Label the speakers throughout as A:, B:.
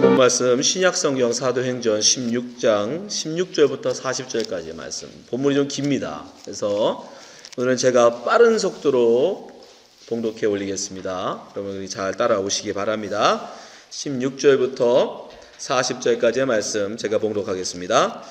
A: 본 말씀 신약성경 사도행전 16장 16절부터 40절까지의 말씀. 본문이 좀 깁니다. 그래서 오늘은 제가 빠른 속도로 봉독해 올리겠습니다. 여러분들이 잘 따라오시기 바랍니다. 16절부터 40절까지의 말씀 제가 봉독하겠습니다.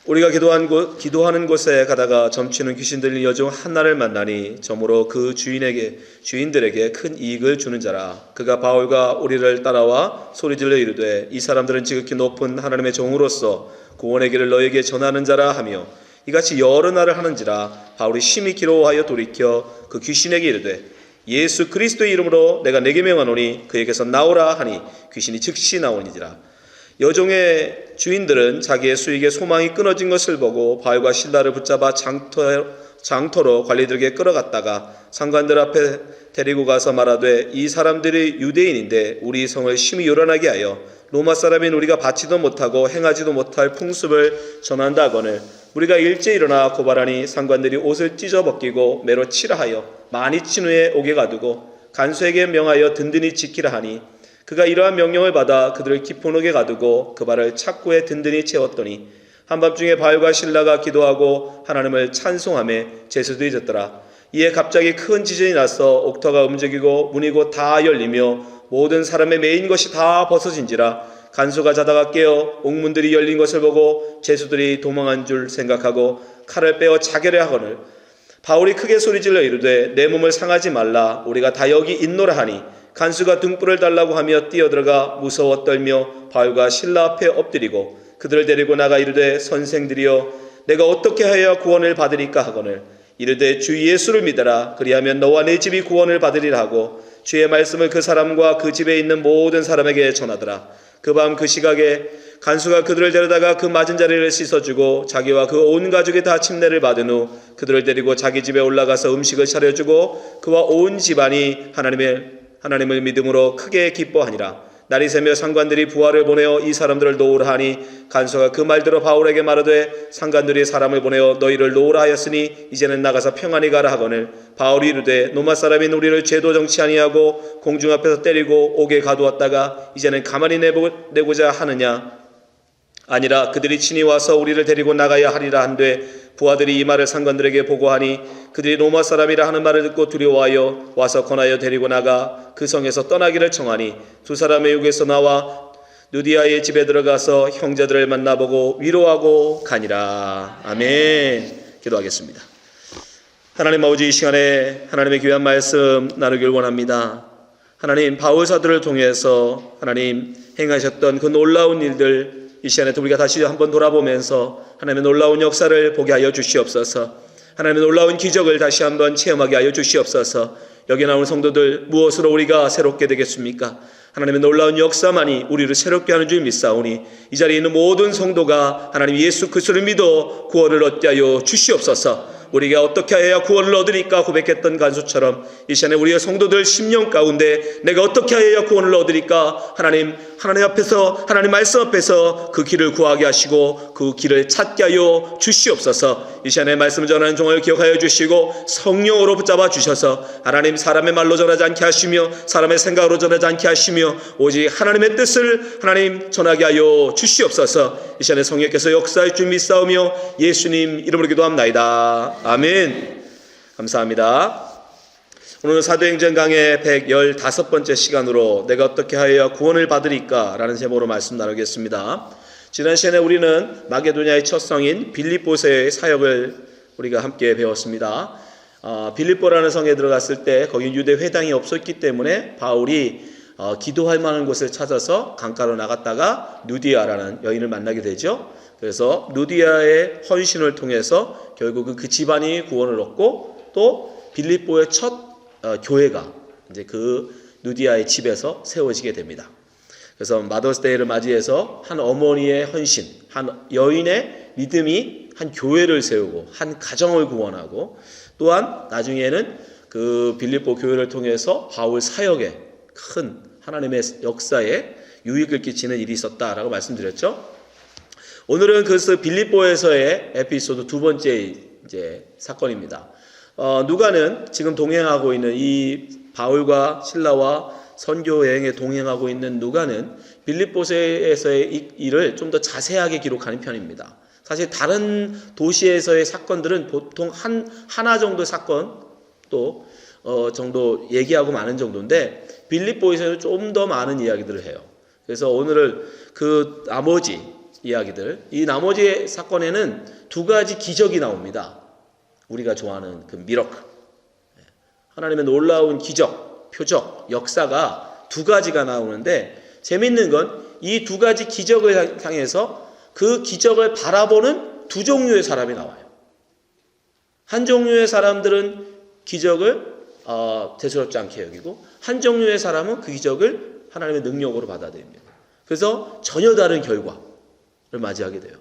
A: 우리가 기도하는 곳에 가다가 점치는 귀신들이 여중 하나를 만나니 저무로 그 주인들에게 큰 이익을 주는 자라. 그가 바울과 우리를 따라와 소리질러 이르되 이 사람들은 지극히 높은 하나님의 종으로서 구원의 길을 너에게 전하는 자라 하며 이같이 여러 날을 하는지라. 바울이 심히 기로워하여 돌이켜 그 귀신에게 이르되 예수 그리스도의 이름으로 내가 내게 명하노니 그에게서 나오라 하니 귀신이 즉시 나오니지라. 여종의 주인들은 자기의 수익에 소망이 끊어진 것을 보고 바울과 실라를 붙잡아 장터로 관리들에게 끌어갔다가 상관들 앞에 데리고 가서 말하되 이 사람들이 유대인인데 우리 성을 심히 요란하게 하여 로마 사람인 우리가 받지도 못하고 행하지도 못할 풍습을 전한다 하거늘 우리가 일제 일어나 고발하니 상관들이 옷을 찢어 벗기고 매로 치라 하여 많이 친 후에 옥에 가두고 간수에게 명하여 든든히 지키라 하니 그가 이러한 명령을 받아 그들을 깊은 옥에 가두고 그 발을 착고에 든든히 채웠더니 한밤중에 바울과 실라가 기도하고 하나님을 찬송하며 제수들이 졌더라. 이에 갑자기 큰 지진이 나서 옥터가 움직이고 문이 곧 다 열리며 모든 사람의 매인 것이 다 벗어진지라. 간수가 자다가 깨어 옥문들이 열린 것을 보고 제수들이 도망한 줄 생각하고 칼을 빼어 자결해 하거늘 바울이 크게 소리질러 이르되 내 몸을 상하지 말라. 우리가 다 여기 있노라 하니 간수가 등불을 달라고 하며 뛰어들어가 무서워 떨며 바울과 실라 앞에 엎드리고 그들을 데리고 나가 이르되 선생들이여 내가 어떻게 하여야 구원을 받으리까 하거늘 이르되 주 예수를 믿어라. 그리하면 너와 내 집이 구원을 받으리라 하고 주의 말씀을 그 사람과 그 집에 있는 모든 사람에게 전하더라. 그 밤 그 시각에 간수가 그들을 데려다가 그 맞은 자리를 씻어주고 자기와 그 온 가족이 다 침례를 받은 후 그들을 데리고 자기 집에 올라가서 음식을 차려주고 그와 온 집안이 하나님을 믿음으로 크게 기뻐하니라. 날이 새며 상관들이 부하를 보내어 이 사람들을 놓으라 하니 간수가 그 말대로 바울에게 말하되 상관들이 사람을 보내어 너희를 놓으라 하였으니 이제는 나가서 평안히 가라 하거늘 바울이 이르되 로마 사람인 우리를 죄도 정치 아니하고 공중 앞에서 때리고 옥에 가두었다가 이제는 가만히 내고자 하느냐. 아니라 그들이 친히 와서 우리를 데리고 나가야 하리라 한되 부하들이 이 말을 상관들에게 보고하니 그들이 로마 사람이라 하는 말을 듣고 두려워하여 와서 권하여 데리고 나가 그 성에서 떠나기를 청하니 두 사람의 육에서 나와 누디아의 집에 들어가서 형제들을 만나보고 위로하고 가니라. 아멘. 기도하겠습니다. 하나님 아버지, 이 시간에 하나님의 귀한 말씀 나누길 원합니다. 하나님, 바울 사도를 통해서 하나님 행하셨던 그 놀라운 일들 이 시간에 우리가 다시 한번 돌아보면서 하나님의 놀라운 역사를 보게 하여 주시옵소서. 하나님의 놀라운 기적을 다시 한번 체험하게 하여 주시옵소서. 여기 나오는 성도들 무엇으로 우리가 새롭게 되겠습니까? 하나님의 놀라운 역사만이 우리를 새롭게 하는 줄 믿사오니 이 자리에 있는 모든 성도가 하나님 예수 그리스도를 믿어 구원을 얻게 하여 주시옵소서. 우리가 어떻게 해야 구원을 얻으리까 고백했던 간수처럼 이 시간에 우리의 성도들 심령 가운데 내가 어떻게 해야 구원을 얻으리까 하나님 앞에서 하나님 말씀 앞에서 그 길을 구하게 하시고 그 길을 찾게 하여 주시옵소서. 이 시간에 말씀 전하는 종을 기억하여 주시고 성령으로 붙잡아 주셔서 하나님 사람의 말로 전하지 않게 하시며 사람의 생각으로 전하지 않게 하시며 오직 하나님의 뜻을 하나님 전하게 하여 주시옵소서. 이 시간에 성령께서 역사할 줄 믿사오며 예수님 이름으로 기도합나이다. 아멘. 감사합니다. 오늘은 사도행전 강의 115번째 시간으로 내가 어떻게 하여야 구원을 받으리까 라는 제목으로 말씀 나누겠습니다. 지난 시간에 우리는 마게도냐의 첫 성인 빌립보서의 사역을 우리가 함께 배웠습니다. 빌립보라는 성에 들어갔을 때 거기 유대 회당이 없었기 때문에 바울이 기도할 만한 곳을 찾아서 강가로 나갔다가 누디아라는 여인을 만나게 되죠. 그래서 누디아의 헌신을 통해서 결국은 그 집안이 구원을 얻고 또 빌립보의 첫 교회가 이제 그 누디아의 집에서 세워지게 됩니다. 그래서 마더스데이를 맞이해서 한 어머니의 헌신, 한 여인의 믿음이 한 교회를 세우고 한 가정을 구원하고 또한 나중에는 그 빌립보 교회를 통해서 바울 사역에 큰 하나님의 역사에 유익을 끼치는 일이 있었다라고 말씀드렸죠. 오늘은 그래서 빌립보에서의 에피소드 두 번째 이제 사건입니다. 누가는 지금 동행하고 있는 이 바울과 실라와 선교 여행에 동행하고 있는 누가는 빌립보서에서의 일을 좀 더 자세하게 기록하는 편입니다. 사실 다른 도시에서의 사건들은 보통 하나 정도 사건 또 정도 얘기하고 마는 정도인데 빌립보에서는 좀 더 많은 이야기들을 해요. 그래서 오늘은 그 나머지 이야기들, 이 나머지 사건에는 두 가지 기적이 나옵니다. 우리가 좋아하는 그 미러클, 하나님의 놀라운 기적, 표적, 역사가 두 가지가 나오는데 재밌는 건 이 두 가지 기적을 향해서 그 기적을 바라보는 두 종류의 사람이 나와요. 한 종류의 사람들은 기적을 대수롭지 않게 여기고 한 종류의 사람은 그 기적을 하나님의 능력으로 받아들입니다. 그래서 전혀 다른 결과를 맞이하게 돼요.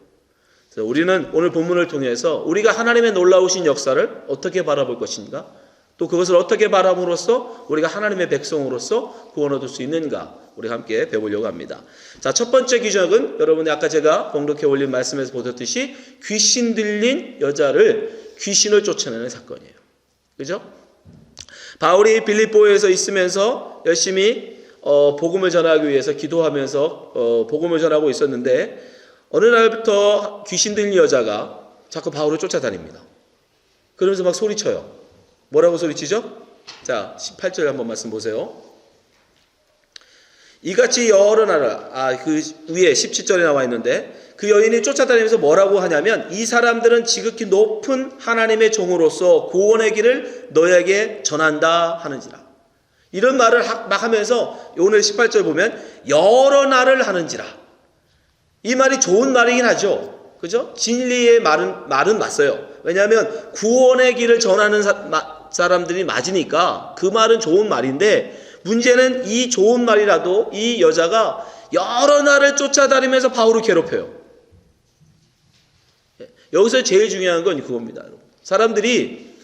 A: 그래서 우리는 오늘 본문을 통해서 우리가 하나님의 놀라우신 역사를 어떻게 바라볼 것인가, 또 그것을 어떻게 바라봄으로써 우리가 하나님의 백성으로서 구원 얻을 수 있는가, 우리가 함께 배우려고 합니다. 자, 첫 번째 기적은 여러분이 아까 제가 봉독해 올린 말씀에서 보셨듯이 귀신 들린 여자를 귀신을 쫓아내는 사건이에요. 그죠? 바울이 빌립보에서 있으면서 열심히 복음을 전하기 위해서 기도하면서 복음을 전하고 있었는데 어느 날부터 귀신 들린 여자가 자꾸 바울을 쫓아다닙니다. 그러면서 막 소리쳐요. 뭐라고 소리치죠? 자, 18절 한번 말씀 보세요. 이같이 여러 나라, 그 위에 17절에 나와 있는데 그 여인이 쫓아다니면서 뭐라고 하냐면 이 사람들은 지극히 높은 하나님의 종으로서 구원의 길을 너에게 전한다 하는지라. 이런 말을 막 하면서 오늘 18절 보면 여러 날을 하는지라. 이 말이 좋은 말이긴 하죠. 그죠? 진리의 말은 맞어요. 왜냐하면 구원의 길을 전하는 사람들이 맞으니까 그 말은 좋은 말인데 문제는 이 좋은 말이라도 이 여자가 여러 날을 쫓아다니면서 바울을 괴롭혀요. 여기서 제일 중요한 건 그겁니다. 사람들이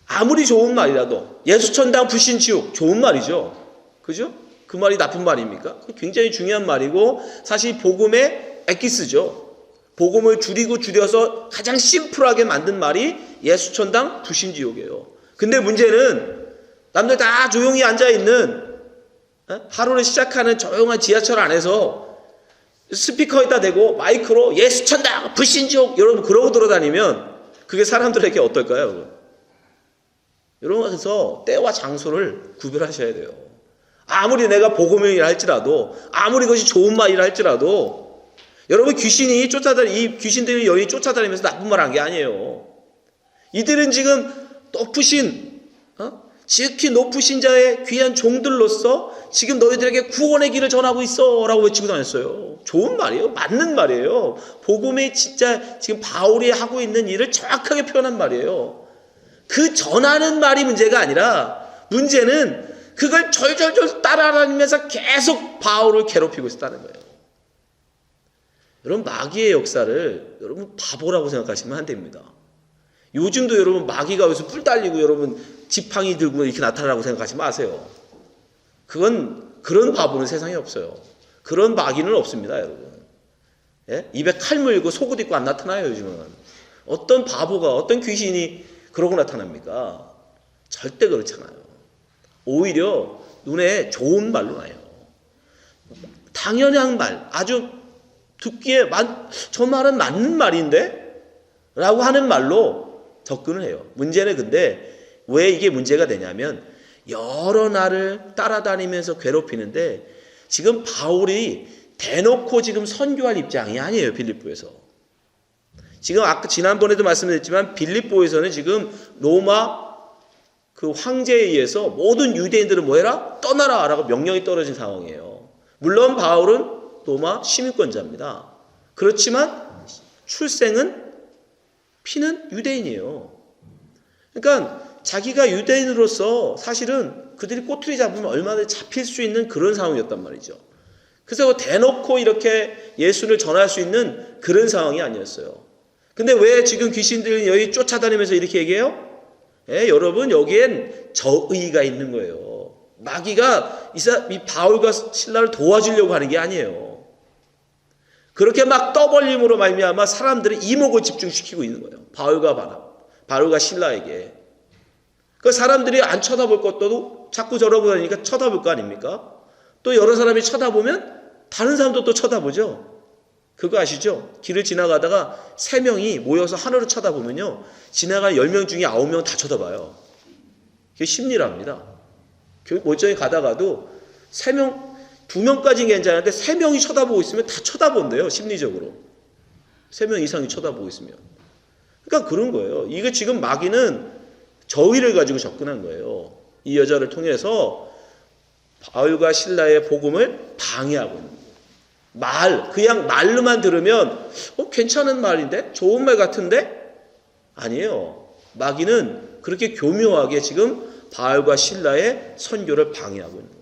A: 아무리 좋은 말이라도 예수천당 불신지옥 좋은 말이죠. 그죠? 그 말이 나쁜 말입니까? 굉장히 중요한 말이고 사실 복음의 엑기스죠. 복음을 줄여서 가장 심플하게 만든 말이 예수천당 불신지옥이에요. 근데 문제는 남들 다 조용히 앉아있는 하루를 시작하는 조용한 지하철 안에서 스피커에다 대고 마이크로 예수천당 불신지옥 여러분 그러고 돌아다니면 그게 사람들에게 어떨까요? 여러분 그래서 때와 장소를 구별하셔야 돼요. 아무리 내가 복음이라 할지라도 아무리 그것이 좋은 말이라 할지라도 여러분 이 귀신들이 여인이 쫓아다니면서 나쁜 말 한 게 아니에요. 이들은 지금 지극히 높으신 자의 귀한 종들로서 지금 너희들에게 구원의 길을 전하고 있어 라고 외치고 다녔어요. 좋은 말이에요. 맞는 말이에요. 복음이 진짜 지금 바울이 하고 있는 일을 정확하게 표현한 말이에요. 그 전하는 말이 문제가 아니라 문제는 그걸 절절절 따라다니면서 계속 바울을 괴롭히고 있었다는 거예요. 여러분 마귀의 역사를 여러분 바보라고 생각하시면 안 됩니다. 요즘도 여러분 마귀가 여기서 뿔 달리고 여러분 지팡이 들고 이렇게 나타나라고 생각하지 마세요. 그런 바보는 세상에 없어요. 그런 마귀는 없습니다, 여러분. 예? 입에 칼 물고 속옷 입고 안 나타나요, 요즘은. 어떤 바보가, 어떤 귀신이 그러고 나타납니까? 절대 그렇지 않아요. 오히려 눈에 좋은 말로 나요. 당연한 말, 아주 듣기에 저 말은 맞는 말인데? 라고 하는 말로 접근을 해요. 문제는 근데 왜 이게 문제가 되냐면 여러 날을 따라다니면서 괴롭히는데 지금 바울이 대놓고 지금 선교할 입장이 아니에요. 빌립보에서. 지금 아까 지난번에도 말씀드렸지만 빌립보에서는 지금 로마 그 황제에 의해서 모든 유대인들은 뭐해라? 떠나라 라고 명령이 떨어진 상황이에요. 물론 바울은 로마 시민권자입니다. 그렇지만 피는 유대인이에요. 그러니까 자기가 유대인으로서 사실은 그들이 꼬투리 잡으면 얼마나 잡힐 수 있는 그런 상황이었단 말이죠. 그래서 대놓고 이렇게 예수를 전할 수 있는 그런 상황이 아니었어요. 근데 왜 지금 귀신들이 여기 쫓아다니면서 이렇게 얘기해요? 여러분 여기엔 저의가 있는 거예요. 마귀가 이 바울과 실라를 도와주려고 하는 게 아니에요. 그렇게 막 떠벌림으로 말미암아 사람들의 이목을 집중시키고 있는 거예요. 바울과 실라에게. 그 사람들이 안 쳐다볼 것도 자꾸 저러고 다니니까 쳐다볼 거 아닙니까? 또 여러 사람이 쳐다보면 다른 사람도 또 쳐다보죠. 그거 아시죠? 길을 지나가다가 3명이 모여서 하늘을 쳐다보면요, 지나간 10명 중에 9명 다 쳐다봐요. 그게 심리랍니다. 멀쩡히 가다가도 3명, 2명까지는 괜찮은데 3명이 쳐다보고 있으면 다 쳐다본대요. 심리적으로. 3명 이상이 쳐다보고 있으면. 그러니까 그런 거예요. 이게 지금 마귀는 저의를 가지고 접근한 거예요. 이 여자를 통해서 바울과 실라의 복음을 방해하고 있는 거예요. 그냥 말로만 들으면 괜찮은 말인데? 좋은 말 같은데? 아니에요. 마귀는 그렇게 교묘하게 지금 바울과 실라의 선교를 방해하고 있는 거예요.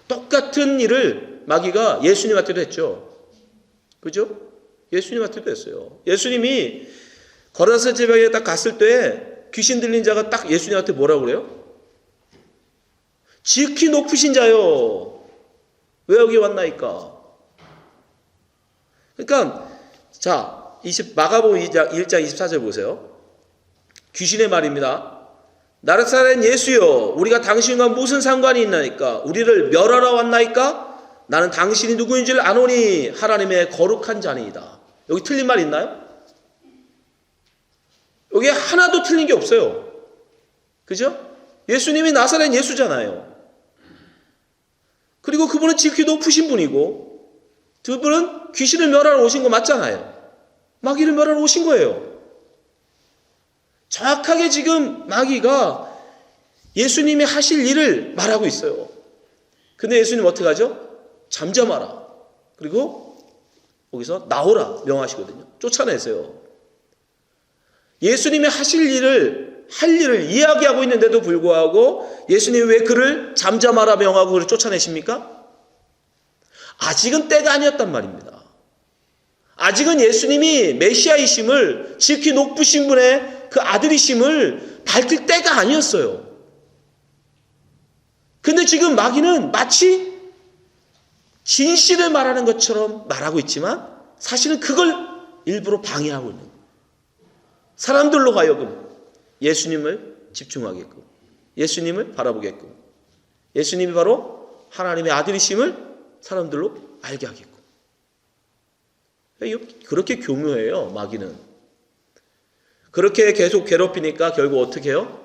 A: 똑같은 일을 마귀가 예수님한테도 했죠. 그죠? 예수님한테도 했어요. 예수님이 거라사 지방에 딱 갔을 때 귀신 들린 자가 딱 예수님한테 뭐라고 그래요? 지극히 높으신 자요, 왜 여기 왔나이까? 그러니까 자, 마가복음 1장 24절 보세요. 귀신의 말입니다. 나사렛 예수여, 우리가 당신과 무슨 상관이 있나이까? 우리를 멸하러 왔나이까? 나는 당신이 누구인지를 아노니 하나님의 거룩한 자니이다. 여기 틀린 말 있나요? 여기 하나도 틀린 게 없어요. 그죠? 예수님이 나사렛 예수잖아요. 그리고 그분은 지극히 높으신 분이고, 두 분은 귀신을 멸하러 오신 거 맞잖아요. 마귀를 멸하러 오신 거예요. 정확하게 지금 마귀가 예수님이 하실 일을 말하고 있어요. 근데 예수님 어떻게 하죠? 잠잠하라. 그리고 거기서 나오라 명하시거든요. 쫓아내세요. 예수님이 할 일을 이야기하고 있는데도 불구하고 예수님이 왜 그를 잠잠하라 명하고 그를 쫓아내십니까? 아직은 때가 아니었단 말입니다. 아직은 예수님이 메시아이심을, 지극히 높으신 분의 그 아들이심을 밝힐 때가 아니었어요. 근데 지금 마귀는 마치 진실을 말하는 것처럼 말하고 있지만 사실은 그걸 일부러 방해하고 있는 거예요. 사람들로 하여금 예수님을 집중하게끔, 예수님을 바라보게끔, 예수님이 바로 하나님의 아들이심을 사람들로 알게 하게끔. 그렇게 교묘해요, 마귀는. 그렇게 계속 괴롭히니까 결국 어떻게 해요?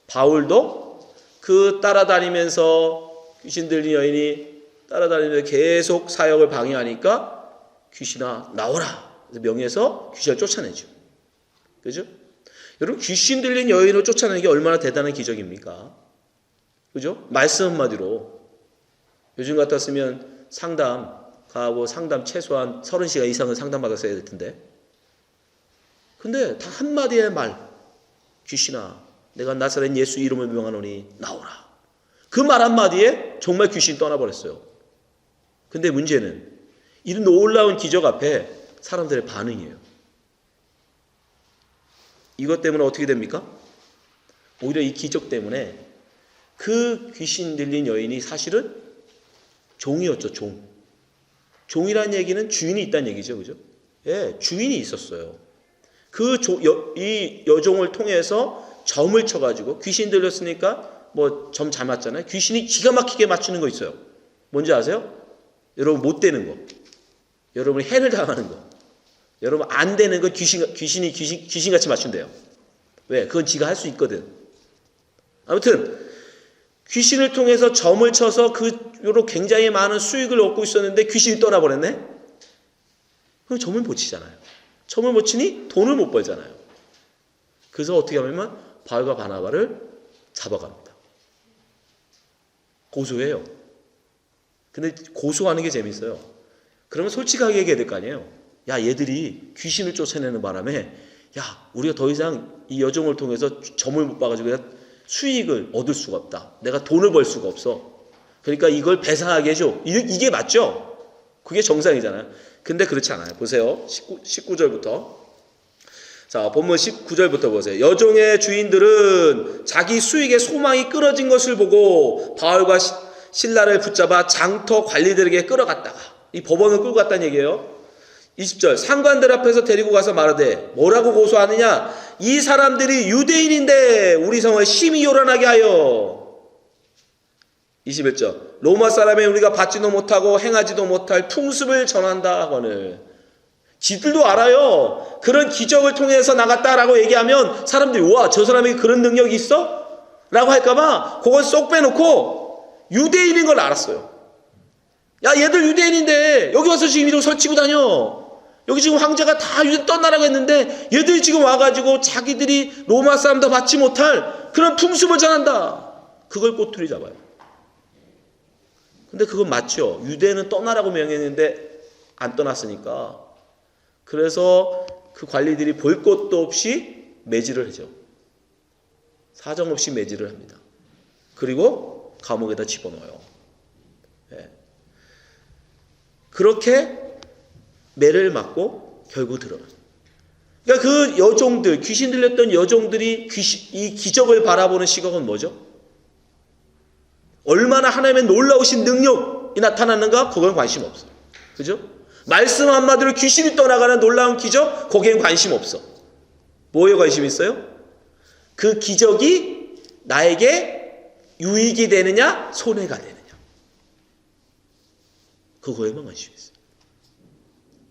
A: 바울도 그 따라다니면서 귀신 들린 여인이 따라다니면서 계속 사역을 방해하니까 귀신아 나오라 명해서 귀신을 쫓아내죠. 그죠? 여러분, 귀신 들린 여인을 쫓아내는 게 얼마나 대단한 기적입니까? 그죠? 말씀 한마디로. 요즘 같았으면 상담 가고 상담 최소한 30시간 이상은 상담받았어야 될 텐데. 근데 다 한마디의 말. 귀신아, 내가 나사렛 예수 이름을 명하노니 나오라. 그 말 한마디에 정말 귀신이 떠나버렸어요. 근데 문제는 이런 놀라운 기적 앞에 사람들의 반응이에요. 이것 때문에 어떻게 됩니까? 오히려 이 기적 때문에 그 귀신 들린 여인이 사실은 종이었죠, 종. 종이라는 얘기는 주인이 있다는 얘기죠, 그죠? 예, 주인이 있었어요. 이 여종을 통해서 점을 쳐가지고 귀신 들렸으니까 뭐 점 잘 맞잖아요. 귀신이 기가 막히게 맞추는 거 있어요. 뭔지 아세요? 여러분 못 되는 거, 여러분이 해를 당하는 거, 여러분 안 되는 거 귀신이 귀신같이 맞춘대요. 왜? 그건 지가 할 수 있거든. 아무튼 귀신을 통해서 점을 쳐서 그로 굉장히 많은 수익을 얻고 있었는데 귀신이 떠나버렸네? 그럼 점을 못 치잖아요. 점을 못 치니 돈을 못 벌잖아요. 그래서 어떻게 하면 바울과 바나바를 잡아갑니다. 고소해요. 근데 고소하는 게 재밌어요. 그러면 솔직하게 얘기해야 될 거 아니에요. 야, 얘들이 귀신을 쫓아내는 바람에 야, 우리가 더 이상 이 여종을 통해서 점을 못 봐가지고 수익을 얻을 수가 없다. 내가 돈을 벌 수가 없어. 그러니까 이걸 배상하게 해줘. 이게 맞죠? 그게 정상이잖아요. 근데 그렇지 않아요. 보세요. 19절부터. 자, 본문 19절부터 보세요. 여종의 주인들은 자기 수익의 소망이 끊어진 것을 보고 바울과 실라를 붙잡아 장터 관리들에게 끌어갔다가, 이 법원을 끌고 갔다는 얘기예요. 20절, 상관들 앞에서 데리고 가서 말하되 뭐라고 고소하느냐? 이 사람들이 유대인인데 우리 성을 심히 요란하게 하여. 21절. 로마 사람의 우리가 받지도 못하고 행하지도 못할 풍습을 전한다 하거늘. 지들도 알아요. 그런 기적을 통해서 나갔다라고 얘기하면 사람들이 와, 저 사람에게 그런 능력이 있어? 라고 할까봐 그걸 쏙 빼놓고 유대인인 걸 알았어요. 야, 얘들 유대인인데 여기 와서 지금 이러고 설치고 다녀. 여기 지금 황제가 다 유대 떠나라고 했는데 얘들이 지금 와가지고 자기들이 로마 사람도 받지 못할 그런 풍습을 전한다. 그걸 꼬투리 잡아요. 근데 그건 맞죠. 유대는 떠나라고 명했는데 안 떠났으니까. 그래서 그 관리들이 볼 것도 없이 매질을 하죠. 사정없이 매질을 합니다. 그리고 감옥에다 집어넣어요. 네. 그렇게 매를 맞고 결국 들어가요. 그러니까 그 여종들, 귀신 들렸던 여종들이 이 기적을 바라보는 시각은 뭐죠? 얼마나 하나님의 놀라우신 능력이 나타났는가? 그건 관심 없어. 그죠? 말씀 한마디로 귀신이 떠나가는 놀라운 기적? 거기엔 관심 없어. 뭐에 관심 있어요? 그 기적이 나에게 유익이 되느냐? 손해가 되느냐? 그거에만 관심이 있어요.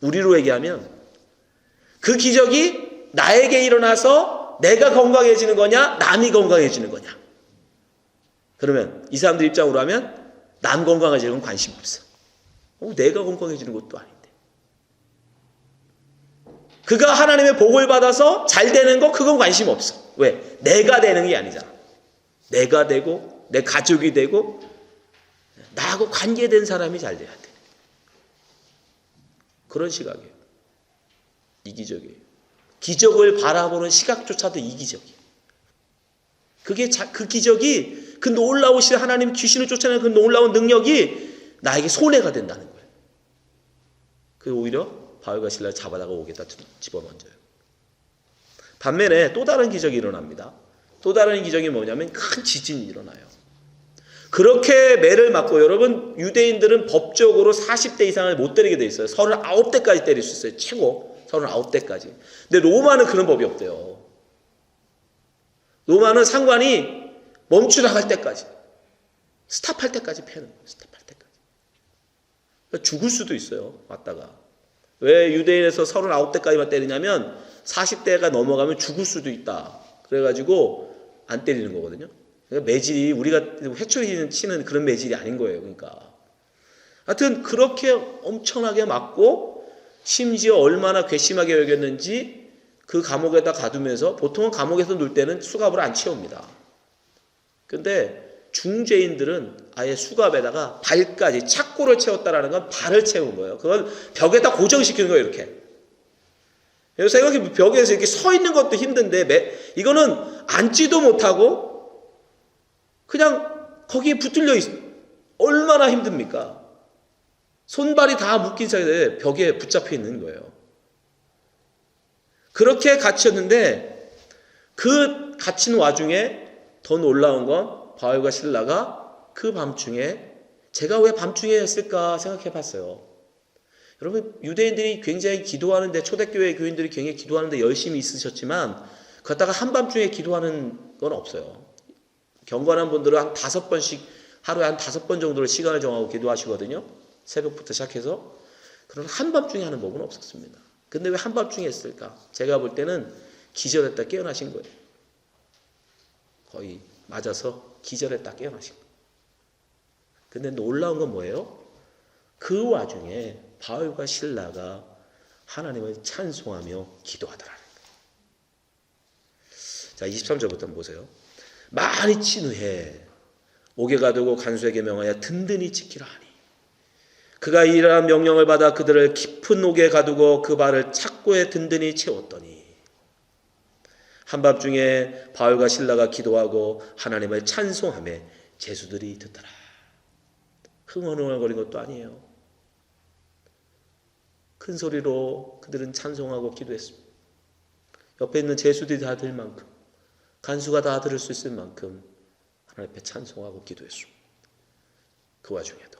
A: 우리로 얘기하면 그 기적이 나에게 일어나서 내가 건강해지는 거냐? 남이 건강해지는 거냐? 그러면 이 사람들 입장으로 하면 남 건강해지는 건 관심 없어. 내가 건강해지는 것도 아닌데. 그가 하나님의 복을 받아서 잘 되는 거 그건 관심 없어. 왜? 내가 되는 게 아니잖아. 내가 되고 내 가족이 되고 나하고 관계된 사람이 잘 돼야 돼. 그런 시각이에요. 이기적이에요. 기적을 바라보는 시각조차도 이기적이에요. 그게 그 기적이 그 놀라우신 하나님 귀신을 쫓아내는 그 놀라운 능력이 나에게 손해가 된다는 거예요. 그리고 오히려 바울과 실라를 잡아다가 옥에다 집어넣어요. 반면에 또 다른 기적이 일어납니다. 또 다른 기적이 뭐냐면 큰 지진이 일어나요. 그렇게 매를 맞고 여러분 유대인들은 법적으로 40대 이상을 못 때리게 돼 있어요. 39대까지 때릴 수 있어요. 최고 39대까지. 근데 로마는 그런 법이 없대요. 로마는 상관이 멈추라 할 때까지 스탑할 때까지 패는 거예요. 스탑할 때까지. 그러니까 죽을 수도 있어요. 맞다가. 왜 유대인에서 39대까지만 때리냐면 40대가 넘어가면 죽을 수도 있다. 그래가지고 안 때리는 거거든요. 그러니까 매질이 우리가 회초리 치는 그런 매질이 아닌 거예요. 그러니까. 하여튼 그렇게 엄청나게 맞고 심지어 얼마나 괘씸하게 여겼는지 그 감옥에다 가두면서 보통은 감옥에서 놀 때는 수갑을 안 채웁니다. 근데 중죄인들은 아예 수갑에다가 발까지 착고를 채웠다라는 건 발을 채운 거예요. 그걸 벽에다 고정시키는 거예요. 이렇게. 그래서 생각해 벽에서 이렇게 서 있는 것도 힘든데 이거는 앉지도 못하고 그냥 거기에 붙들려 있어. 얼마나 힘듭니까? 손발이 다 묶인 상태에 벽에 붙잡혀 있는 거예요. 그렇게 갇혔는데 그 갇힌 와중에 더 놀라운 건 바울과 실라가 그 밤중에 제가 왜 밤중에 했을까 생각해 봤어요. 여러분 유대인들이 굉장히 기도하는데 초대교회 교인들이 굉장히 기도하는데 열심히 있으셨지만 그러다가 한밤중에 기도하는 건 없어요. 경건한 분들은 한 5번씩 하루에 한 5번 정도를 시간을 정하고 기도하시거든요. 새벽부터 시작해서. 그러나 한밤중에 하는 법은 없었습니다. 근데 왜 한밤중에 했을까? 제가 볼 때는 기절했다 깨어나신 거예요. 거의 맞아서 기절했다 깨어나신 거예요. 근데 놀라운 건 뭐예요? 그 와중에 바울과 실라가 하나님을 찬송하며 기도하더라는 거예요. 자, 23절부터 한번 보세요. 많이 친후해 옥에 가두고 간수에게 명하여 든든히 지키라 하니 그가 이러한 명령을 받아 그들을 깊은 옥에 가두고 그 발을 착고에 든든히 채웠더니 한밤중에 바울과 실라가 기도하고 하나님을 찬송하며 제수들이 듣더라. 흥얼흥얼거린 것도 아니에요. 큰 소리로 그들은 찬송하고 기도했습니다. 옆에 있는 제수들이 다 들 만큼 간수가 다 들을 수 있을 만큼 하나님 앞에 찬송하고 기도했습니다. 그 와중에도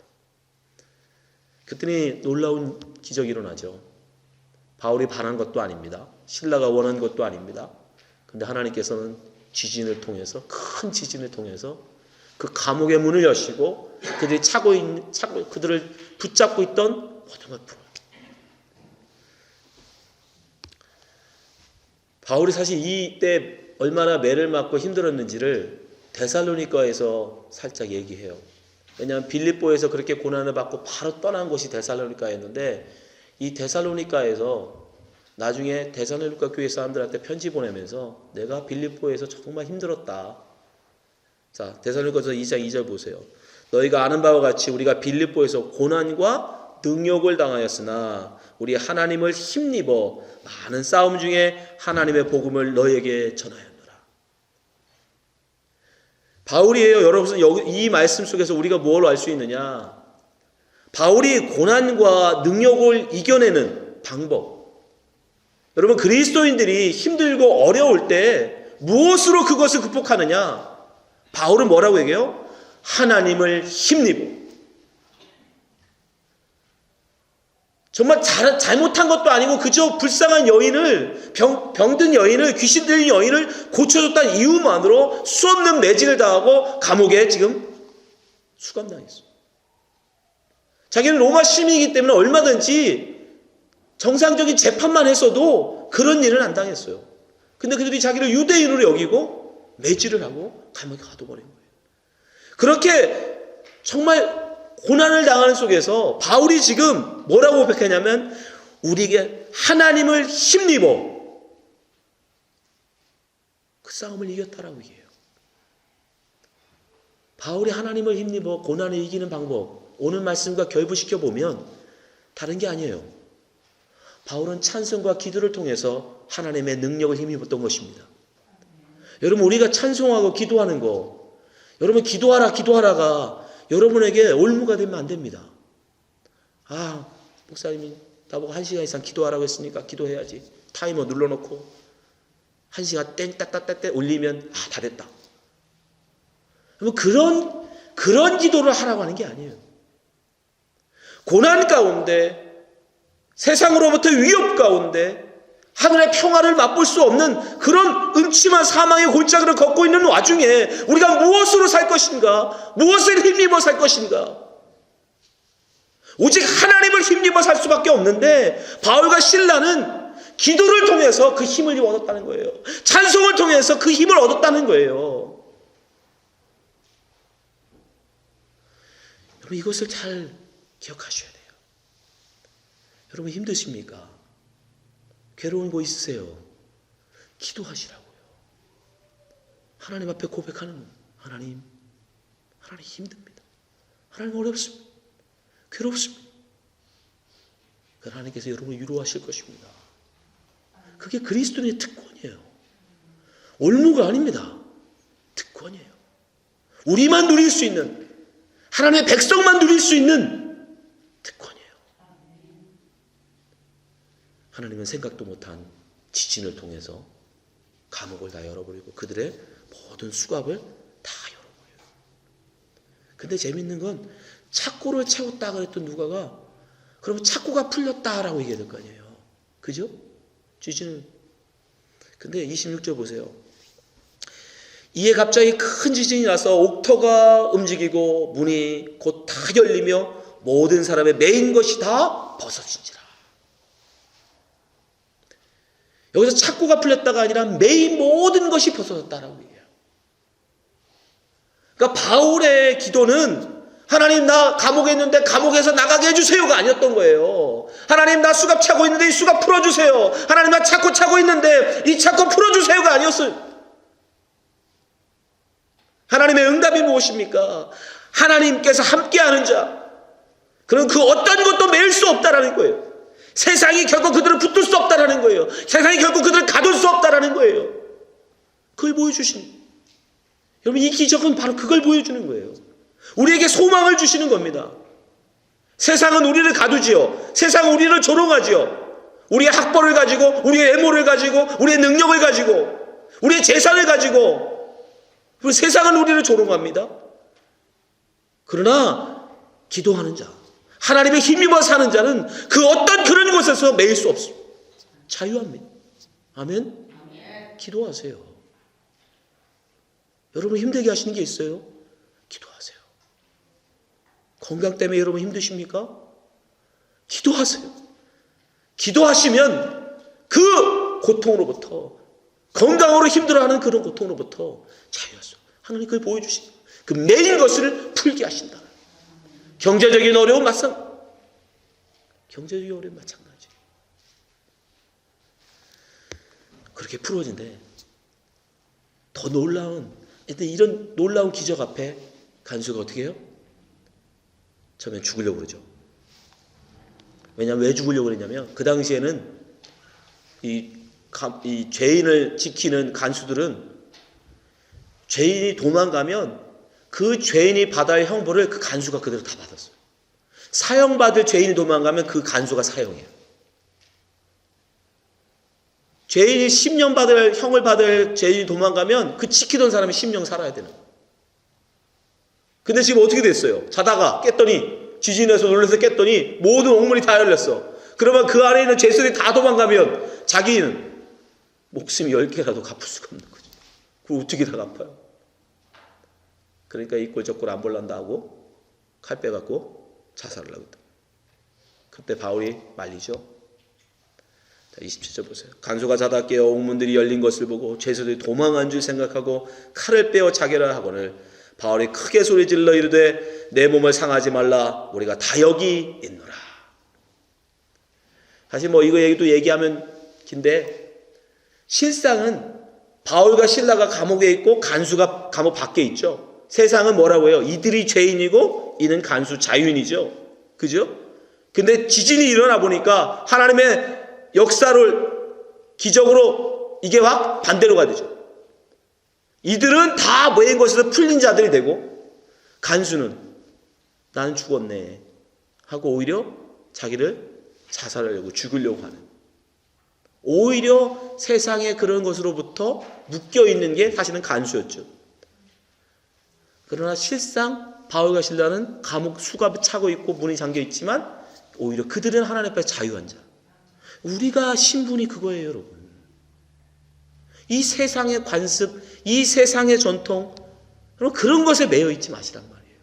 A: 그랬더니 놀라운 기적이 일어나죠. 바울이 바란 것도 아닙니다. 신라가 원한 것도 아닙니다. 근데 하나님께서는 지진을 통해서 큰 지진을 통해서 그 감옥의 문을 여시고 그들을 붙잡고 있던 모든 걸 풀어요. 바울이 사실 이때 얼마나 매를 맞고 힘들었는지를 데살로니가에서 살짝 얘기해요. 왜냐하면 빌립보에서 그렇게 고난을 받고 바로 떠난 곳이 데살로니가였는데 이 데살로니가에서 나중에 데살로니가 교회 사람들한테 편지 보내면서 내가 빌립보에서 정말 힘들었다. 자, 데살로니가서 2장 2절 보세요. 너희가 아는 바와 같이 우리가 빌립보에서 고난과 능욕을 당하였으나 우리 하나님을 힘입어 많은 싸움 중에 하나님의 복음을 너희에게 전하였노라. 바울이에요. 여러분, 이 말씀 속에서 우리가 뭘 알 수 있느냐? 바울이 고난과 능욕을 이겨내는 방법. 여러분, 그리스도인들이 힘들고 어려울 때 무엇으로 그것을 극복하느냐? 바울은 뭐라고 얘기해요? 하나님을 힘입어. 정말 잘못한 것도 아니고 그저 불쌍한 여인을 병든 여인을 귀신 들린 여인을 고쳐줬다는 이유만으로 수없는 매질을 당하고 감옥에 지금 수감당했어. 자기는 로마 시민이기 때문에 얼마든지 정상적인 재판만 했어도 그런 일은 안 당했어요. 근데 그들이 자기를 유대인으로 여기고 매질을 하고 감옥에 가둬버린 거예요. 그렇게 정말 고난을 당하는 속에서 바울이 지금 뭐라고 고백하냐면 우리에게 하나님을 힘입어 그 싸움을 이겼다라고 얘기해요. 바울이 하나님을 힘입어 고난을 이기는 방법 오늘 말씀과 결부시켜 보면 다른 게 아니에요. 바울은 찬송과 기도를 통해서 하나님의 능력을 힘입었던 것입니다. 여러분 우리가 찬송하고 기도하는 거 여러분 기도하라가 여러분에게 올무가 되면 안 됩니다. 아, 목사님이 나보고 1시간 이상 기도하라고 했으니까 기도해야지. 타이머 눌러놓고 1시간 땡따따따 올리면 다 됐다. 그런 기도를 하라고 하는 게 아니에요. 고난 가운데 세상으로부터 위협 가운데 하늘의 평화를 맛볼 수 없는 그런 음침한 사망의 골짜기를 걷고 있는 와중에 우리가 무엇으로 살 것인가? 무엇을 힘입어 살 것인가? 오직 하나님을 힘입어 살 수밖에 없는데 바울과 실라는 기도를 통해서 그 힘을 얻었다는 거예요. 찬송을 통해서 그 힘을 얻었다는 거예요. 여러분 이것을 잘 기억하셔야 돼요. 여러분 힘드십니까? 괴로운 거 있으세요? 기도하시라고요. 하나님 앞에 고백하는 거예요. 하나님 힘듭니다. 하나님 어렵습니다. 괴롭습니다. 하나님께서 여러분을 위로하실 것입니다. 그게 그리스도인의 특권이에요. 올무가 아닙니다. 특권이에요. 우리만 누릴 수 있는 하나님의 백성만 누릴 수 있는 특권이에요. 하나님은 생각도 못한 지진을 통해서 감옥을 다 열어버리고 그들의 모든 수갑을 다 열어버려요. 근데 재밌는 건 착고를 채웠다 그랬던 누가가 그러면 착고가 풀렸다라고 얘기해야 될 거 아니에요. 그죠? 지진을. 근데 26절 보세요. 이에 갑자기 큰 지진이 나서 옥터가 움직이고 문이 곧 다 열리며 모든 사람의 매인 것이 다 벗어진지라. 여기서 착고가 풀렸다가 아니라 매인 모든 것이 벗어졌다라고 얘기해요. 그러니까 바울의 기도는 하나님 나 감옥에 있는데 감옥에서 나가게 해주세요가 아니었던 거예요. 하나님 나 수갑 차고 있는데 이 수갑 풀어주세요. 하나님 나 착고 차고 있는데 이 착고 풀어주세요가 아니었어요. 하나님의 응답이 무엇입니까? 하나님께서 함께하는 자. 그럼 그 어떤 것도 매일 수 없다라는 거예요. 세상이 결코 그들을 붙들 수 없다라는 거예요. 세상이 결코 그들을 가둘 수 없다라는 거예요. 그걸 보여주신 여러분 이 기적은 바로 그걸 보여주는 거예요. 우리에게 소망을 주시는 겁니다. 세상은 우리를 가두지요. 세상은 우리를 조롱하지요. 우리의 학벌을 가지고 우리의 외모를 가지고 우리의 능력을 가지고 우리의 재산을 가지고 세상은 우리를 조롱합니다. 그러나 기도하는 자 하나님의 힘입어 사는 자는 그 어떤 그런 곳에서 매일 수 없습니다. 자유합니다. 아멘? 기도하세요. 여러분 힘들게 하시는 게 있어요? 건강 때문에 여러분 힘드십니까? 기도하세요. 기도하시면 그 고통으로부터, 건강으로 힘들어하는 그런 고통으로부터 자유하소. 하나님 그걸 보여주신다. 그 메인 것을 풀게 하신다. 경제적인 어려움 경제적인 어려움 마찬가지. 그렇게 풀어진대. 더 놀라운, 이런 놀라운 기적 앞에 간수가 어떻게 해요? 처음엔 죽으려고 그러죠. 왜냐하면 왜 죽으려고 그랬냐면 그 당시에는 이 죄인을 지키는 간수들은 죄인이 도망가면 그 죄인이 받아야 할 형벌을 그 간수가 그대로 다 받았어요. 사형받을 죄인이 도망가면 그 간수가 사형이에요. 죄인이 10년 형을 받을 죄인이 도망가면 그 지키던 사람이 10년 살아야 되는 거예요. 근데 지금 어떻게 됐어요? 자다가 깼더니, 지진에서 놀라서 깼더니 모든 옥문이 다 열렸어. 그러면 그 안에 있는 죄수들이 다 도망가면 자기는 목숨이 10개라도 갚을 수가 없는 거죠. 그걸 어떻게 다 갚아요? 그러니까 이 꼴 저 꼴 안 볼란다 하고 칼 빼갖고 자살을 하거든. 그때 바울이 말리죠. 자, 27절 보세요. 간수가 자다 깨어 옥문들이 열린 것을 보고 죄수들이 도망한 줄 생각하고 칼을 빼어 자결을 하거늘 바울이 크게 소리질러 이르되 내 몸을 상하지 말라. 우리가 다 여기 있노라. 사실 이거 얘기도 얘기하면 긴데 실상은 바울과 실라가 감옥에 있고 간수가 감옥 밖에 있죠. 세상은 뭐라고 해요? 이들이 죄인이고 이는 간수 자유인이죠. 그죠? 근데 지진이 일어나 보니까 하나님의 역사를 기적으로 이게 확 반대로 가야 되죠. 이들은 다 모인 것에서 풀린 자들이 되고 간수는 나는 죽었네 하고 오히려 자기를 자살하려고 죽으려고 하는, 오히려 세상의 그런 것으로부터 묶여있는 게 사실은 간수였죠. 그러나 실상 바울과 실라는 감옥 수갑이 차고 있고 문이 잠겨 있지만 오히려 그들은 하나님 앞에 자유한 자. 우리가 신분이 그거예요, 여러분. 이 세상의 관습, 이 세상의 전통, 여러분 그런 것에 매여 있지 마시란 말이에요.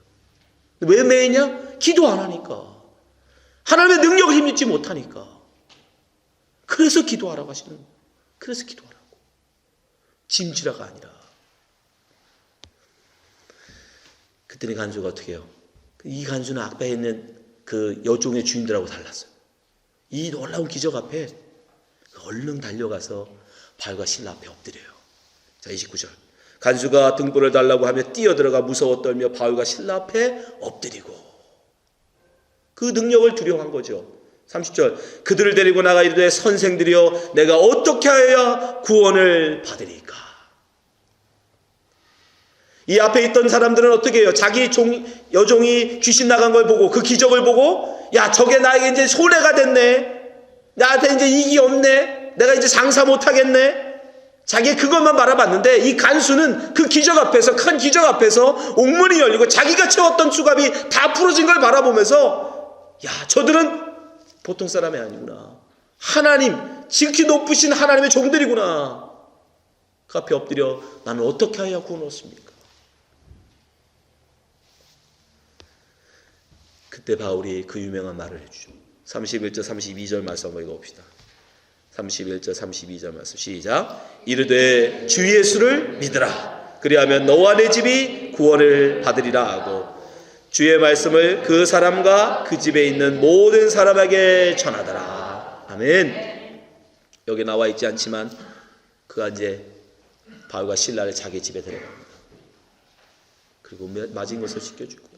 A: 왜 매이냐? 기도 안 하니까. 하나님의 능력을 힘입지 못하니까. 그래서 기도하라고 하시는 거예요. 그래서 기도하라고. 짐지라가 아니라. 그때는 간수가 어떻게 해요? 이 간수는 앞에 있는 그 여종의 주인들하고 달랐어요. 이 놀라운 기적 앞에 얼른 달려가서 바울과 실라 앞에 엎드려요. 자, 29절. 간수가 등불을 달라고 하며 뛰어들어가 무서워 떨며 바울과 실라 앞에 엎드리고, 그 능력을 두려워한 거죠. 30절. 그들을 데리고 나가 이르되 선생들이여 내가 어떻게 하여야 구원을 받으리까? 이 앞에 있던 사람들은 어떻게 해요? 자기 여종이 귀신 나간 걸 보고, 그 기적을 보고, 야, 저게 나에게 이제 손해가 됐네. 나한테 이제 이익이 없네. 내가 이제 장사 못하겠네. 자기 그것만 바라봤는데 이 간수는 그 기적 앞에서, 큰 기적 앞에서 옥문이 열리고 자기가 채웠던 수갑이 다 풀어진 걸 바라보면서, 야, 저들은 보통 사람이 아니구나. 하나님, 지극히 높으신 하나님의 종들이구나. 그 앞에 엎드려 나는 어떻게 하여야 구원 얻습니까? 그때 바울이 그 유명한 말을 해주죠. 31절 32절 말씀 한번 읽어봅시다. 31절 32절 말씀 시작. 이르되 주 예수를 믿으라. 그리하면 너와 내 집이 구원을 받으리라 하고 주의 말씀을 그 사람과 그 집에 있는 모든 사람에게 전하더라. 아멘. 여기 나와 있지 않지만 그가 이제 바울과 실라를 자기 집에 데려갑니다. 그리고 맞은 것을 씻겨주고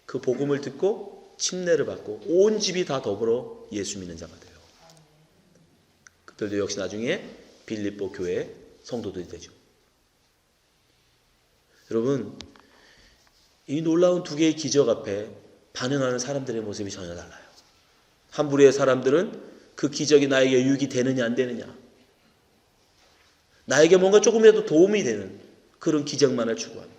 A: 그 복음을 듣고 침례를 받고 온 집이 다 더불어 예수 믿는 자가 돼요. 그들도 역시 나중에 빌립보 교회 성도들이 되죠. 여러분, 이 놀라운 두 개의 기적 앞에 반응하는 사람들의 모습이 전혀 달라요. 한 부류의 사람들은 그 기적이 나에게 유익이 되느냐 안 되느냐, 나에게 뭔가 조금이라도 도움이 되는 그런 기적만을 추구합니다.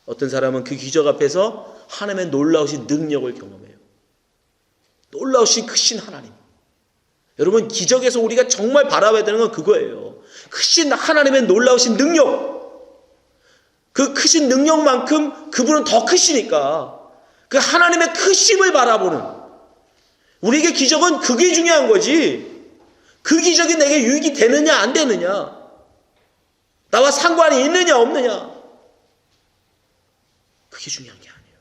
A: 어떤 사람은 그 기적 앞에서 하나님의 놀라우신 능력을 경험해요. 놀라우신 크신 하나님. 여러분, 기적에서 우리가 정말 바라봐야 되는 건 그거예요. 크신 하나님의 놀라우신 능력. 그 크신 능력만큼 그분은 더 크시니까 그 하나님의 크심을 바라보는, 우리에게 기적은 그게 중요한 거지, 그 기적이 내게 유익이 되느냐 안 되느냐, 나와 상관이 있느냐 없느냐, 그게 중요한 게 아니에요.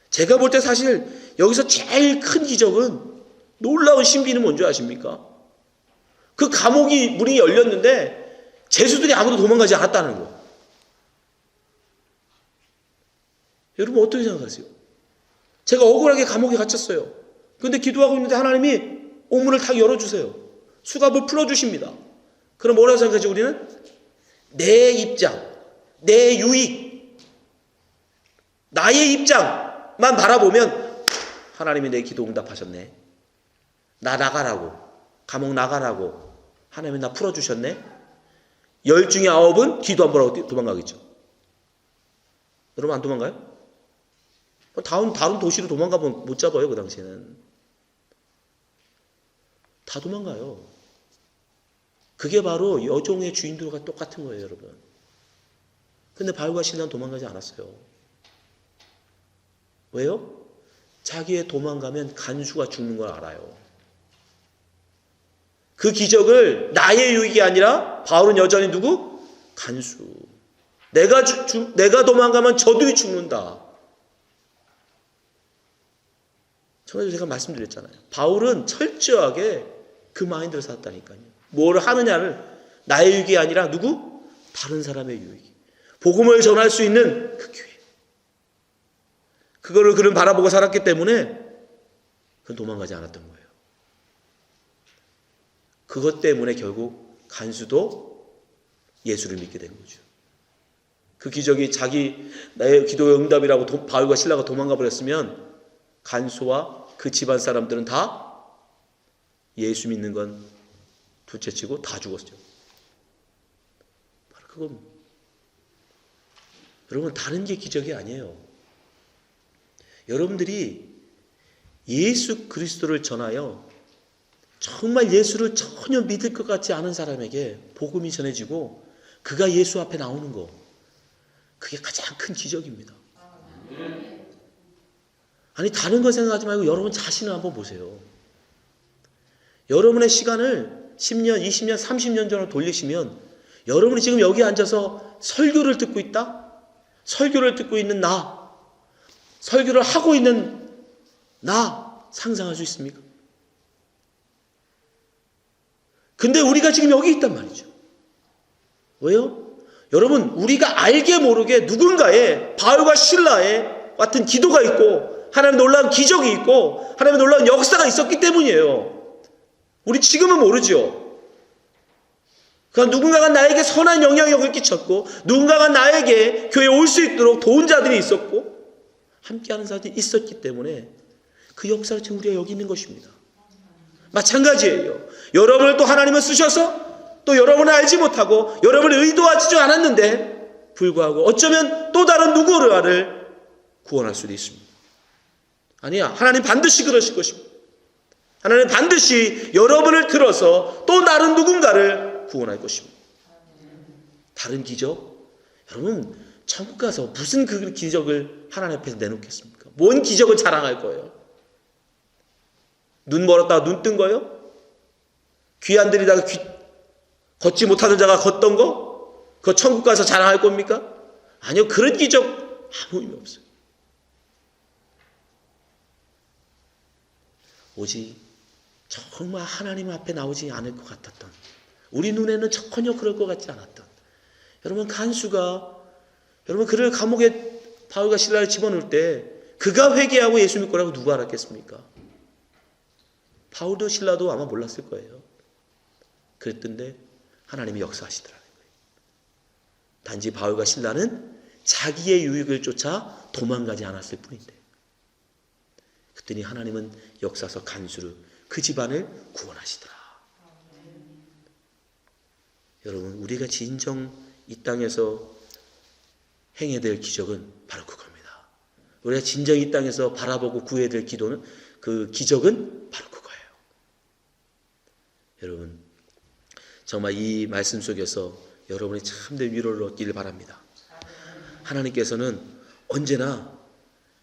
A: 제가 볼 때 사실 여기서 제일 큰 기적은, 놀라운 신비는 뭔지 아십니까? 그 감옥이 문이 열렸는데 죄수들이 아무도 도망가지 않았다는 거. 여러분 어떻게 생각하세요? 제가 억울하게 감옥에 갇혔어요. 근데 기도하고 있는데 하나님이 옥문을 탁 열어주세요. 수갑을 풀어주십니다. 그럼 뭐라고 생각하지 우리는? 내 입장, 내 유익, 나의 입장만 바라보면 하나님이 내 기도 응답하셨네. 나 나가라고, 감옥 나가라고 하나님이 나 풀어주셨네. 10 중에 9은 기도 안 보라고 도망가겠죠. 여러분 안 도망가요? 다른 도시로 도망가면 못 잡아요. 그 당시에는 다 도망가요. 그게 바로 여종의 주인들과 똑같은 거예요, 여러분. 근데 바울과 신라는 도망가지 않았어요. 왜요? 자기의 도망가면 간수가 죽는 걸 알아요. 그 기적을 나의 유익이 아니라 바울은 여전히 누구? 간수. 내가 도망가면 저들이 죽는다. 전에도 제가 말씀드렸잖아요. 바울은 철저하게 그 마인드를 살았다니까요. 뭘 하느냐를 나의 유익이 아니라 누구? 다른 사람의 유익. 복음을 전할 수 있는 그 기회. 그거를 그는 바라보고 살았기 때문에 그는 도망가지 않았던 거예요. 그것 때문에 결국 간수도 예수를 믿게 된 거죠. 그 기적이 나의 기도의 응답이라고 바울과 실라가 도망가 버렸으면 간수와 그 집안 사람들은 다 예수 믿는 건 둘째치고 다 죽었죠. 바로 그건 여러분 다른 게 기적이 아니에요. 여러분들이 예수 그리스도를 전하여 정말 예수를 전혀 믿을 것 같지 않은 사람에게 복음이 전해지고 그가 예수 앞에 나오는 거, 그게 가장 큰 기적입니다. 아니 다른 거 생각하지 말고 여러분 자신을 한번 보세요. 여러분의 시간을 10년, 20년, 30년 전으로 돌리시면 여러분이 지금 여기 앉아서 설교를 듣고 있다? 설교를 듣고 있는 나, 설교를 하고 있는 나 상상할 수 있습니까? 근데 우리가 지금 여기 있단 말이죠. 왜요? 여러분 우리가 알게 모르게 누군가의 바울과 실라의 같은 기도가 있고 하나님의 놀라운 기적이 있고 하나님의 놀라운 역사가 있었기 때문이에요. 우리 지금은 모르죠. 그러니까 누군가가 나에게 선한 영향력을 끼쳤고 누군가가 나에게 교회에 올 수 있도록 도운 자들이 있었고 함께하는 사람들이 있었기 때문에 그 역사를 지금 우리가 여기 있는 것입니다. 마찬가지예요. 여러분을 또 하나님은 쓰셔서 또 여러분을 알지 못하고 여러분을 의도하지도 않았는데 불구하고 어쩌면 또 다른 누구를 구원할 수도 있습니다. 아니야. 하나님 반드시 그러실 것입니다. 하나님 반드시 여러분을 들어서 또 다른 누군가를 구원할 것입니다. 다른 기적? 여러분 천국 가서 무슨 그 기적을 하나님 앞에서 내놓겠습니까? 뭔 기적을 자랑할 거예요? 눈 멀었다가 눈 뜬 거예요? 귀 안 들이다가 걷지 못하는 자가 걷던 거? 그거 천국 가서 자랑할 겁니까? 아니요. 그런 기적 아무 의미 없어요. 오직 정말 하나님 앞에 나오지 않을 것 같았던, 우리 눈에는 전혀 그럴 것 같지 않았던, 여러분 간수가 여러분 그를 감옥에 바울과 실라를 집어넣을 때 그가 회개하고 예수 믿고 라고 누가 알았겠습니까? 바울도 실라도 아마 몰랐을 거예요. 그랬던데 하나님이 역사하시더라는 거예요. 단지 바울과 실라는 자기의 유익을 쫓아 도망가지 않았을 뿐인데 그랬더니 하나님은 역사서 간수를 그 집안을 구원하시더라. 여러분 우리가 진정 이 땅에서 행해야 될 기적은 바로 그겁니다. 우리가 진정 이 땅에서 바라보고 구해야 될 기도는 그 기적은 바로 그거예요. 여러분 정말 이 말씀 속에서 여러분이 참된 위로를 얻기를 바랍니다. 하나님께서는 언제나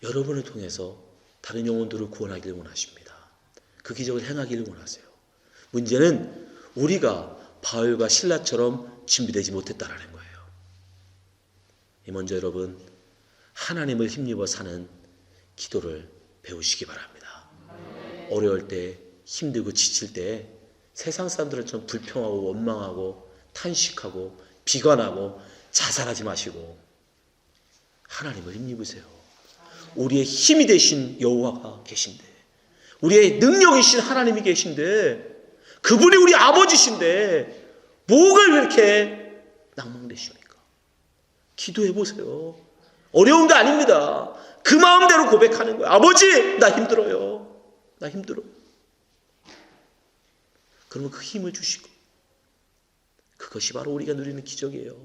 A: 여러분을 통해서 다른 영혼들을 구원하기를 원하십니다. 그 기적을 행하기를 원하세요. 문제는 우리가 바울과 실라처럼 준비되지 못했다라는 거예요. 먼저 여러분, 하나님을 힘입어 사는 기도를 배우시기 바랍니다. 어려울 때, 힘들고 지칠 때 세상 사람들처럼 불평하고 원망하고 탄식하고 비관하고 자살하지 마시고 하나님을 힘입으세요. 우리의 힘이 되신 여호와가 계신데, 우리의 능력이신 하나님이 계신데, 그분이 우리 아버지신데 뭐가 이렇게 낭망되십니까? 기도해 보세요. 어려운 게 아닙니다. 그 마음대로 고백하는 거예요. 아버지, 나 힘들어요. 나 힘들어. 그러면 그 힘을 주시고, 그것이 바로 우리가 누리는 기적이에요.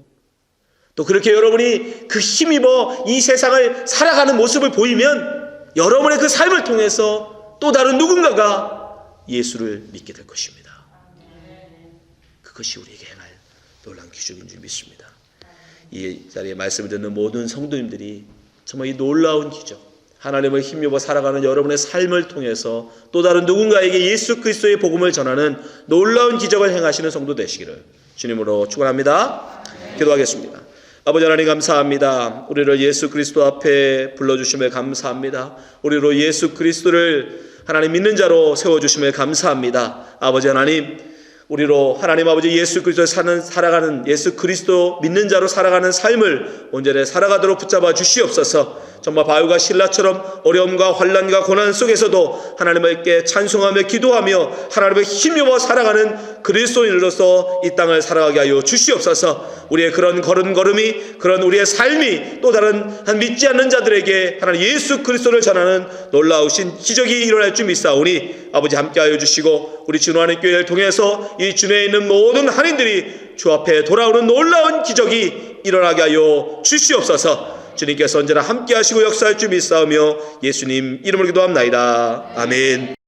A: 또 그렇게 여러분이 그 힘입어 이 세상을 살아가는 모습을 보이면 여러분의 그 삶을 통해서 또 다른 누군가가 예수를 믿게 될 것입니다. 그것이 우리에게 행할 놀라운 기적인 줄 믿습니다. 이 자리에 말씀을 듣는 모든 성도님들이 정말 이 놀라운 기적, 하나님을 힘입어 살아가는 여러분의 삶을 통해서 또 다른 누군가에게 예수 그리스도의 복음을 전하는 놀라운 기적을 행하시는 성도 되시기를 주님으로 축원합니다. 기도하겠습니다. 아버지 하나님 감사합니다. 우리를 예수 그리스도 앞에 불러주심을 감사합니다. 우리로 예수 그리스도를 하나님 믿는 자로 세워주심을 감사합니다. 아버지 하나님, 우리로 하나님 아버지 예수 그리스도 살아가는 예수 그리스도 믿는 자로 살아가는 삶을 온전히 살아가도록 붙잡아 주시옵소서. 정말 바울과 실라처럼 어려움과 환난과 고난 속에서도 하나님께 찬송하며 기도하며 하나님을 힘입어 살아가는 그리스도인으로서 이 땅을 살아가게 하여 주시옵소서. 우리의 그런 걸음걸음이, 그런 우리의 삶이 또 다른 믿지 않는 자들에게 하나님 예수 그리스도를 전하는 놀라우신 기적이 일어날 줄 믿사오니 아버지 함께하여 주시고, 우리 진화하는 교회를 통해서 이 주내에 있는 모든 한인들이 주 앞에 돌아오는 놀라운 기적이 일어나게 하여 주시옵소서. 주님께서 언제나 함께 하시고 역사할 줄 믿사오며 예수님 이름으로 기도합나이다. 아멘.